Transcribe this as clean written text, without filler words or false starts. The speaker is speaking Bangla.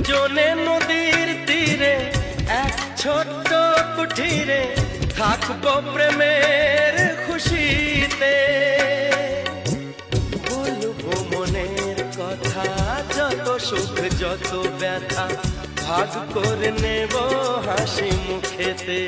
দুজনে নদীর তীরে এক ছোট্ট কুঠিরে থাকবো প্রেমের খুশিতে। বলবো মনের কথা, যত সুখ যত ব্যথা ভাগ করে নেব হাসি মুখেতে।